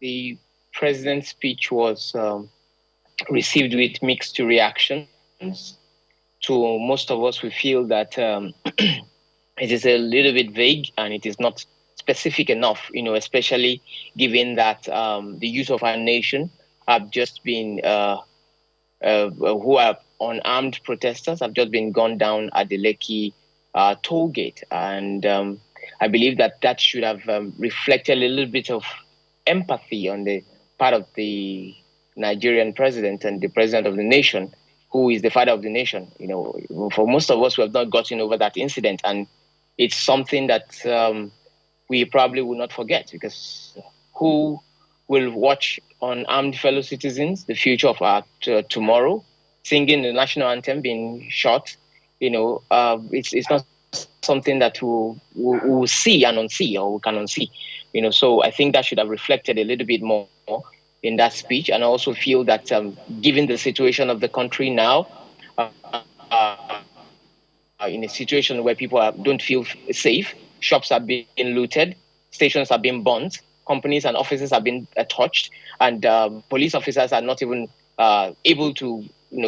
The president's speech was received with mixed reactions. To most of us, we feel that it is a little bit vague and it is not specific enough, especially given that the youth of our nation have just been, who are unarmed protesters, have just been gunned down at the Lekki toll gate. And I believe that that should have reflected a little bit of empathy on the part of the Nigerian president and the president of the nation, who is the father of the nation. For most of us, we have not gotten over that incident, and it's something that we probably will not forget, because who will watch unarmed fellow citizens, the future of our tomorrow, singing the national anthem, being shot? It's not something that we'll see and unsee, or we can unsee. So I think that should have reflected a little bit more in that speech. And I also feel that given the situation of the country now, in a situation where people don't feel safe, shops are being looted, stations are being burnt, companies and offices have been touched, and police officers are not even able to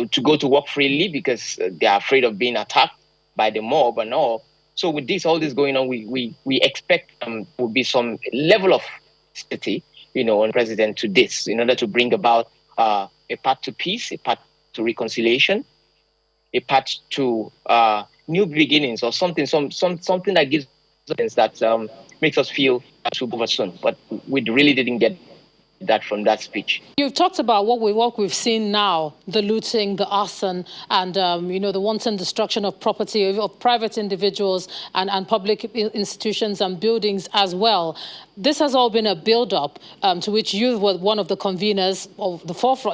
to go to work freely because they are afraid of being attacked by the mob and all. So with all this going on, we expect will be some level of stability, on president to this, in order to bring about a path to peace, a path to reconciliation, a path to new beginnings, or something that gives us that makes us feel that we'll go over soon. But we really didn't get that from that speech. You've talked about what we've seen now, the looting, the arson, and the wanton destruction of property of private individuals and public institutions and buildings as well. This has all been a build-up to which you were one of the conveners of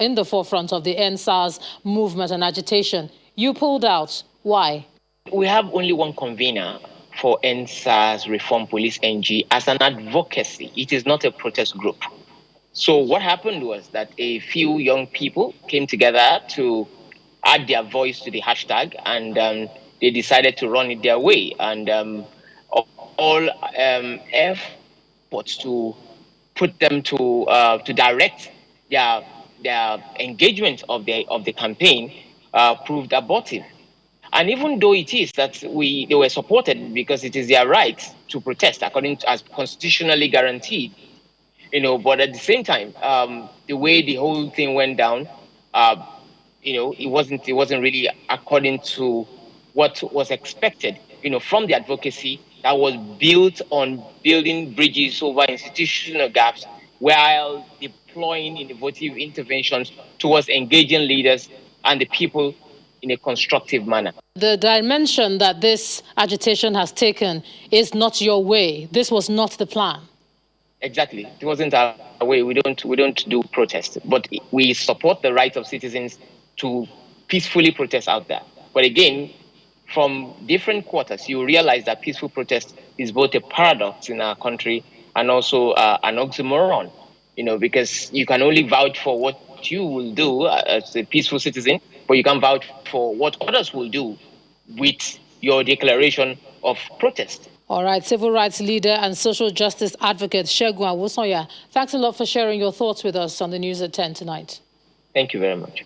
in the forefront of the NSAS movement and agitation. You pulled out. Why? We have only one convener for NSAS Reform Police NG as an advocacy. It is not a protest group. So what happened was that a few young people came together to add their voice to the hashtag, and they decided to run it their way. And all efforts to put them to direct their engagement of the campaign proved abortive. And even though it is that they were supported because it is their right to protest according to, as constitutionally guaranteed, but at the same time, the way the whole thing went down, it wasn't really according to what was expected, from the advocacy that was built on building bridges over institutional gaps while deploying innovative interventions towards engaging leaders and the people in a constructive manner. The dimension that this agitation has taken is not your way. This was not the plan. Exactly. It wasn't our way. We don't do protest, but we support the right of citizens to peacefully protest out there. But again, from different quarters, you realize that peaceful protest is both a paradox in our country and also an oxymoron. Because you can only vouch for what you will do as a peaceful citizen, but you can't vouch for what others will do with your declaration of protest. All right, civil rights leader and social justice advocate Segun Awosanya, thanks a lot for sharing your thoughts with us on the News at 10 tonight. Thank you very much.